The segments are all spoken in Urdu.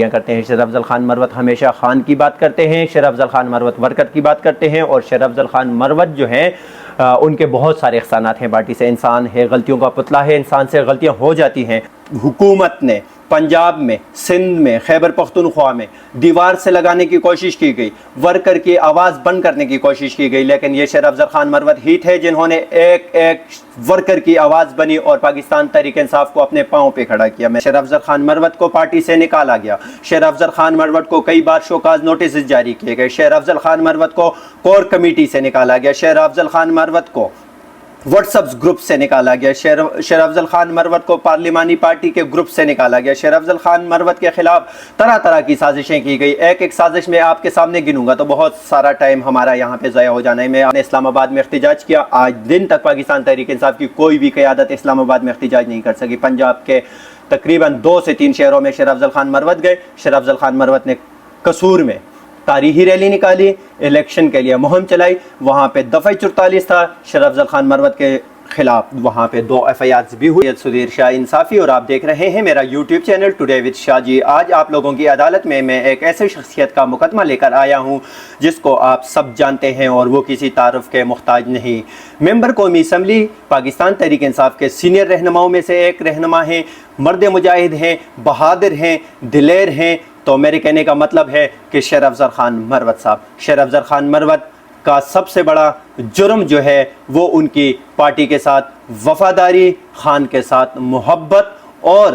کرتے ہیں۔ شیر افضل خان مروت ہمیشہ خان کی بات کرتے ہیں، شیر افضل خان مروت ورکر کی بات کرتے ہیں، اور شیر افضل خان مروت جو ہیں ان کے بہت سارے احسانات ہیں پارٹی سے۔ انسان ہے، غلطیوں کا پتلا ہے، انسان سے غلطیاں ہو جاتی ہیں۔ حکومت نے پنجاب میں، سندھ میں، خیبر پختونخوا میں دیوار سے لگانے کی کوشش کی گئی، ورکر کی آواز بند کرنے کی کوشش کی گئی، لیکن یہ شیر افضل خان مروت ہی تھے جنہوں نے ایک ایک ورکر کی آواز بنی اور پاکستان تحریک انصاف کو اپنے پاؤں پہ کھڑا کیا۔ شیر افضل خان مروت کو پارٹی سے نکالا گیا، شیر افضل خان مروت کو کئی بار شوکاز نوٹسز جاری کیے گئے، شیر افضل خان مروت کو کور کمیٹی سے نکالا گیا، شیر افضل خان مروت کو واٹس ایپ گروپ سے نکالا گیا، شیر افضل خان مروت کو پارلیمانی پارٹی کے گروپ سے نکالا گیا، شیر افضل خان مروت کے خلاف طرح طرح کی سازشیں کی گئی۔ ایک ایک سازش میں آپ کے سامنے گنوں گا تو بہت سارا ٹائم ہمارا یہاں پہ ضائع ہو جانا ہے۔ میں نے اسلام آباد میں احتجاج کیا، آج دن تک پاکستان تحریک انصاف کی کوئی بھی قیادت اسلام آباد میں احتجاج نہیں کر سکی۔ پنجاب کے تقریباً 2 سے 3 شہروں میں شیر افضل خان مروت گئے۔ شیر افضل خان مروت نے قصور میں تاریخی ریلی نکالی، الیکشن کے لیے مہم چلائی، وہاں پہ دفعہ 44 تھا، شیر افضل خان مروت کے خلاف وہاں پہ 2 FIRs بھی ہوئی۔ سدھیر شاہ انصافی اور آپ دیکھ رہے ہیں میرا یوٹیوب چینل ٹوڈے وتھ شاہ جی۔ آج آپ لوگوں کی عدالت میں ایک ایسے شخصیت کا مقدمہ لے کر آیا ہوں جس کو آپ سب جانتے ہیں اور وہ کسی تعارف کے محتاج نہیں۔ ممبر قومی اسمبلی، پاکستان تحریک انصاف کے سینئر رہنماؤں میں سے ایک رہنما ہیں، مرد مجاہد ہیں، بہادر ہیں، دلیر ہیں۔ تو میرے کہنے کا مطلب ہے کہ شیر افضل خان مروت صاحب، شیر افضل خان مروت کا سب سے بڑا جرم جو ہے وہ ان کی پارٹی کے ساتھ وفاداری، خان کے ساتھ محبت، اور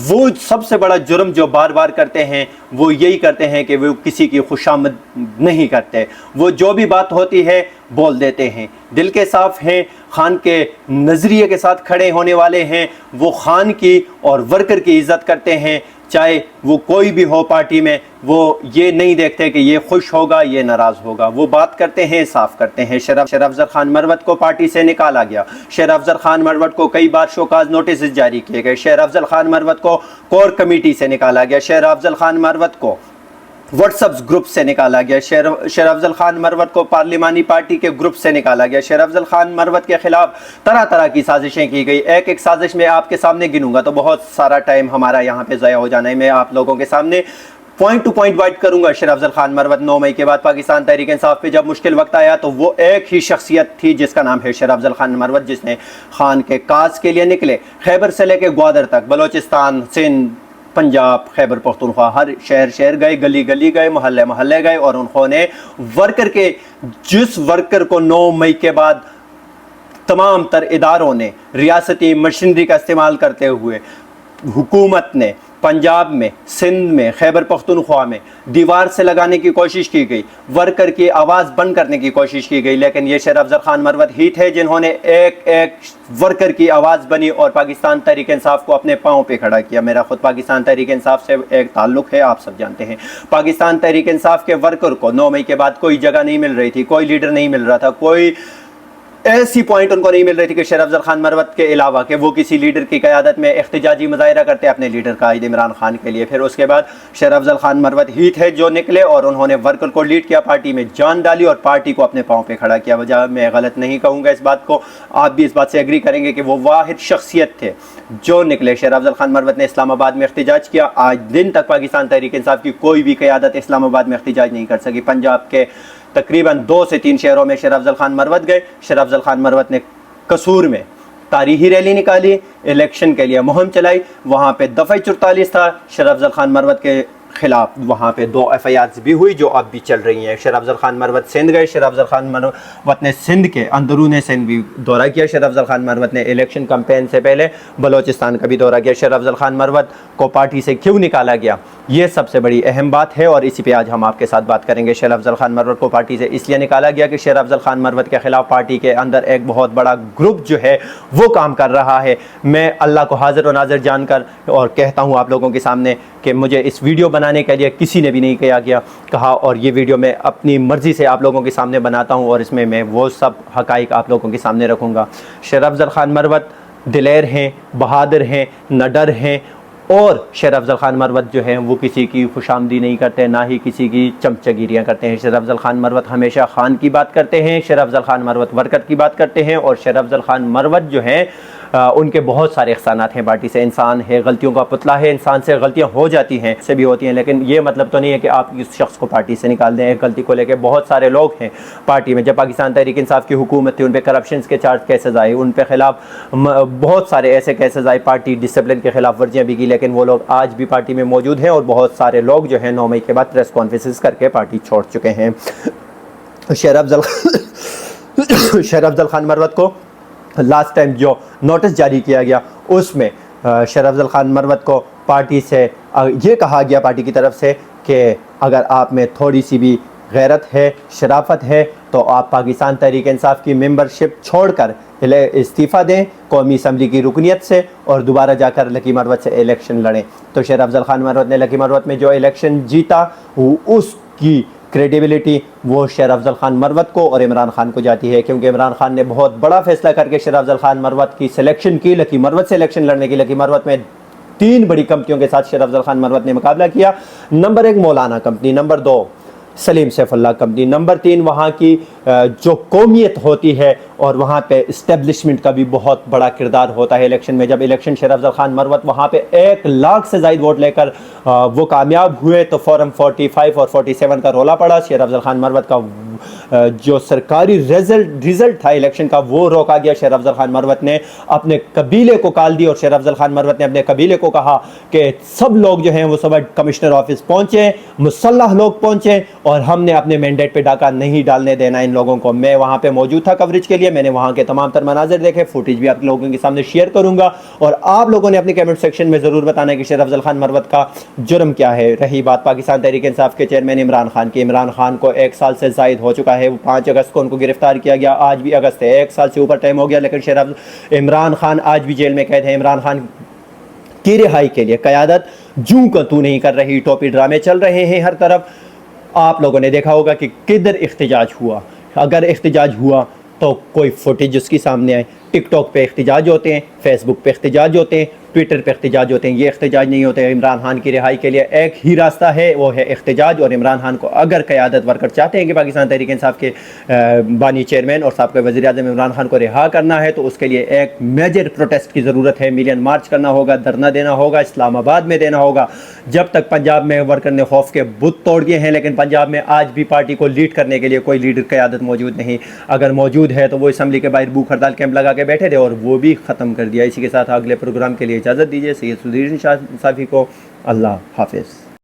وہ سب سے بڑا جرم جو بار بار کرتے ہیں وہ یہی کرتے ہیں کہ وہ کسی کی خوشامد نہیں کرتے، وہ جو بھی بات ہوتی ہے بول دیتے ہیں، دل کے صاف ہیں، خان کے نظریے کے ساتھ کھڑے ہونے والے ہیں، وہ خان کی اور ورکر کی عزت کرتے ہیں، چاہے وہ کوئی بھی ہو پارٹی میں۔ وہ یہ نہیں دیکھتے کہ یہ خوش ہوگا یہ ناراض ہوگا، وہ بات کرتے ہیں، صاف کرتے ہیں۔ شیر افضل خان مروت کو پارٹی سے نکالا گیا، شیر افضل خان مروت کو کئی بار شوکاز نوٹسز جاری کیے گئے، شیر افضل خان مروت کو کور کمیٹی سے نکالا گیا، شیر افضل خان مروت کو واٹس ایپ گروپ سے نکالا گیا، شیر افضل خان مروت کو پارلیمانی پارٹی کے گروپ سے نکالا گیا، شیر افضل خان مروت کے خلاف طرح طرح کی سازشیں کی گئی۔ ایک ایک سازش میں آپ کے سامنے گنوں گا تو بہت سارا ٹائم ہمارا یہاں پہ ضائع ہو جانا ہے۔ میں آپ لوگوں کے سامنے پوائنٹ ٹو پوائنٹ وائٹ کروں گا۔ شیر افضل خان مروت 9 مئی کے بعد پاکستان تحریک انصاف پہ جب مشکل وقت آیا تو وہ ایک ہی شخصیت تھی جس کا نام ہے شیر افضل خان مروت، جس نے خان کے کاز کے لیے نکلے، خیبر سے لے کے گوادر تک، بلوچستان، سندھ، پنجاب، خیبر پختونخوا، ہر شہر گئے، گلی گلی گئے، محلے گئے، اور انہوں نے ورکر کے، جس ورکر کو 9 مئی کے بعد تمام تر اداروں نے ریاستی مشینری کا استعمال کرتے ہوئے حکومت نے پنجاب میں، سندھ میں، خیبر پختونخوا میں دیوار سے لگانے کی کوشش کی گئی، ورکر کی آواز بند کرنے کی کوشش کی گئی، لیکن یہ شیر افضل خان مروت ہی تھے جنہوں نے ایک ایک ورکر کی آواز بنی اور پاکستان تحریک انصاف کو اپنے پاؤں پہ کھڑا کیا۔ میرا خود پاکستان تحریک انصاف سے ایک تعلق ہے، آپ سب جانتے ہیں۔ پاکستان تحریک انصاف کے ورکر کو 9 مئی کے بعد کوئی جگہ نہیں مل رہی تھی، کوئی لیڈر نہیں مل رہا تھا، کوئی ایسی پوائنٹ ان کو نہیں مل رہی تھی کہ شیر افضل خان مروت کے علاوہ کہ وہ کسی لیڈر کی قیادت میں احتجاجی مظاہرہ کرتے اپنے لیڈر قائد عمران خان کے لیے۔ پھر اس کے بعد شیر افضل خان مروت ہی تھے جو نکلے اور انہوں نے ورکر کو لیڈ کیا، پارٹی میں جان ڈالی اور پارٹی کو اپنے پاؤں پہ کھڑا کیا۔ وجہ میں غلط نہیں کہوں گا اس بات کو، آپ بھی اس بات سے ایگری کریں گے کہ وہ واحد شخصیت تھے جو نکلے۔ شیر افضل خان مروت نے اسلام آباد میں احتجاج کیا، آج دن تک پاکستان تحریک انصاف کی کوئی بھی قیادت اسلام آباد میں احتجاج نہیں کر سکی۔ پنجاب کے تقریباً 2 سے 3 شہروں میں شیر افضل خان مروت گئے، شیر افضل خان مروت نے قصور میں تاریخی ریلی نکالی، الیکشن کے لیے مہم چلائی، وہاں پہ دفعہ 44 تھا، شیر افضل خان مروت کے خلاف وہاں پہ 2 FIRs بھی ہوئی جو اب بھی چل رہی ہیں۔ شیر افضل خان مروت سندھ گئے، شیر افضل خان مروت نے سندھ کے اندرون سندھ بھی دورہ کیا، شیر افضل خان مروت نے الیکشن کمپین سے پہلے بلوچستان کا بھی دورہ کیا۔ شیر افضل خان مروت کو پارٹی سے کیوں نکالا گیا، یہ سب سے بڑی اہم بات ہے اور اسی پہ آج ہم آپ کے ساتھ بات کریں گے۔ شیر افضل خان مروت کو پارٹی سے اس لیے نکالا گیا کہ شیر افضل خان مروت کے خلاف پارٹی کے اندر ایک بہت بڑا گروپ جو ہے وہ کام کر رہا ہے۔ میں اللہ کو حاضر و ناظر جان کر اور کہتا ہوں آپ لوگوں کے سامنے کہ مجھے اس ویڈیو بنانے کے لیے کسی نے بھی نہیں کہا، اور یہ ویڈیو میں اپنی مرضی سے آپ لوگوں کے سامنے بناتا ہوں اور اس میں میں وہ سب حقائق آپ لوگوں کے سامنے رکھوں گا۔ شیر افضل خان مروت دلیر ہیں، بہادر ہیں، نڈر ہیں، اور شیر افضل خان مروت جو ہیں وہ کسی کی خوش آمدی نہیں کرتے، نہ ہی کسی کی چمچگیریاں کرتے ہیں۔ شیر افضل خان مروت ہمیشہ خان کی بات کرتے ہیں، شیر افضل خان مروت ورکر کی بات کرتے ہیں، اور شیر افضل خان مروت جو ہیں ان کے بہت سارے احسانات ہیں پارٹی سے. انسان ہے غلطیوں کا پتلا ہے, انسان سے غلطیاں ہو جاتی ہیں, سے بھی ہوتی ہیں, لیکن یہ مطلب تو نہیں ہے کہ آپ اس شخص کو پارٹی سے نکال دیں. ایک غلطی کو لے کے بہت سارے لوگ ہیں پارٹی میں. جب پاکستان تحریک انصاف کی حکومت تھی ان پہ کرپشنز کے چارج کیسز آئے, ان پہ خلاف بہت سارے ایسے کیسز آئے, پارٹی ڈسپلن کے خلاف ورزیاں بھی کی, لیکن وہ لوگ آج بھی پارٹی میں موجود ہیں اور بہت سارے لوگ جو ہیں 9 مئی کے بعد پریس کانفرنسز کر کے پارٹی چھوڑ چکے ہیں. شہر افضل خان مروت کو لاسٹ ٹائم جو نوٹس جاری کیا گیا اس میں شہر افضل خان مروت کو پارٹی سے یہ کہا گیا پارٹی کی طرف سے کہ اگر آپ میں تھوڑی سی بھی غیرت ہے, شرافت ہے, تو آپ پاکستان تحریک انصاف کی ممبرشپ چھوڑ کر استعفیٰ دیں قومی اسمبلی کی رکنیت سے اور دوبارہ جا کر لکی مروت سے الیکشن لڑیں. تو شہر افضل خان مروت نے لکی مروت میں جو الیکشن جیتا اس کی کریڈیبلٹی وہ شہر افضل خان مروت کو اور عمران خان کو جاتی ہے, کیونکہ عمران خان نے بہت بڑا فیصلہ کر کے شہر افضل خان مروت کی سلیکشن کی, لکی مروت سے الیکشن لڑنے کی. لکی مروت میں 3 بڑی کمپنیوں کے ساتھ شہر افضل خان مروت نے مقابلہ کیا. نمبر 1 مولانا کمپنی, نمبر 2 سلیم سیف اللہ کمپنی, نمبر 3 وہاں کی جو قومیت ہوتی ہے اور وہاں پہ اسٹیبلشمنٹ کا بھی بہت بڑا کردار ہوتا ہے الیکشن میں. جب الیکشن شہر افضل خان مروت وہاں پہ 1 لاکھ سے زائد ووٹ لے کر وہ کامیاب ہوئے تو فورم 45 اور 47 کا رولا پڑا. شہر افضل خان مروت کا جو سرکاری ریزلٹ تھا الیکشن کا وہ روکا گیا. شہر افضل خان مروت نے اپنے قبیلے کو کال دی اور شہر افضل خان مروت نے اپنے قبیلے کو کہا کہ سب لوگ جو ہیں وہ سب کمشنر آفس پہنچے, مسلح لوگ پہنچے, اور ہم نے اپنے مینڈیٹ پہ ڈاکہ نہیں ڈالنے دینا ان لوگوں کو. میں وہاں پہ موجود تھا کوریج کے لیے, میں نے وہاں کے تمام تر مناظر دیکھے, فوٹیج بھی آپ لوگوں کے سامنے شیئر کروں گا, اور آپ لوگوں نے اپنے کمنٹ سیکشن میں ضرور بتانا ہے کہ شہر افضل خان مروت کا جرم کیا ہے. رہی بات پاکستان تحریک انصاف کے چیئرمین عمران خان کی, عمران خان کو 1 سال سے زائد ہو چکا ہے. 5 اگست کو ان کو گرفتار کیا گیا, آج بھی اگست ہے, 1 سال سے اوپر ٹائم ہو گیا, لیکن عمران خان آج بھی جیل میں قید ہے. عمران خان کی رہائی کے لیے قیادت جوں کا تو نہیں کر رہی, ٹوپی ڈرامے چل رہے ہیں ہر طرف. آپ لوگوں نے دیکھا ہوگا کہ کدھر احتجاج ہوا, اگر احتجاج ہوا تو کوئی فوٹیج اس کی سامنے آئے. ٹک ٹاک پہ احتجاج ہوتے ہیں, فیس بک پہ احتجاج ہوتے ہیں, ٹویٹر پہ احتجاج ہوتے ہیں, یہ احتجاج نہیں ہوتے. عمران خان کی رہائی کے لیے ایک ہی راستہ ہے, وہ ہے احتجاج. اور عمران خان کو اگر قیادت ورکر چاہتے ہیں کہ پاکستان تحریک انصاف کے بانی چیئرمین اور سابقہ وزیر اعظم عمران خان کو رہا کرنا ہے تو اس کے لیے ایک میجر پروٹیسٹ کی ضرورت ہے. ملین مارچ کرنا ہوگا, دھرنا دینا ہوگا, اسلام آباد میں دینا ہوگا. جب تک پنجاب میں ورکر نے خوف کے بت توڑ دیے ہیں, لیکن پنجاب میں آج بھی پارٹی کو لیڈ کرنے کے لیے کوئی لیڈر قیادت موجود نہیں. اگر موجود ہے تو وہ اسمبلی کے باہر بھوک ہڑتال کیمپ لگا کے بیٹھے تھے اور وہ بھی ختم کر دیا. اسی کے ساتھ اگلے پروگرام کے لیے اجازت دیجیے. سید سدھیر شاہ صافی کو اللہ حافظ.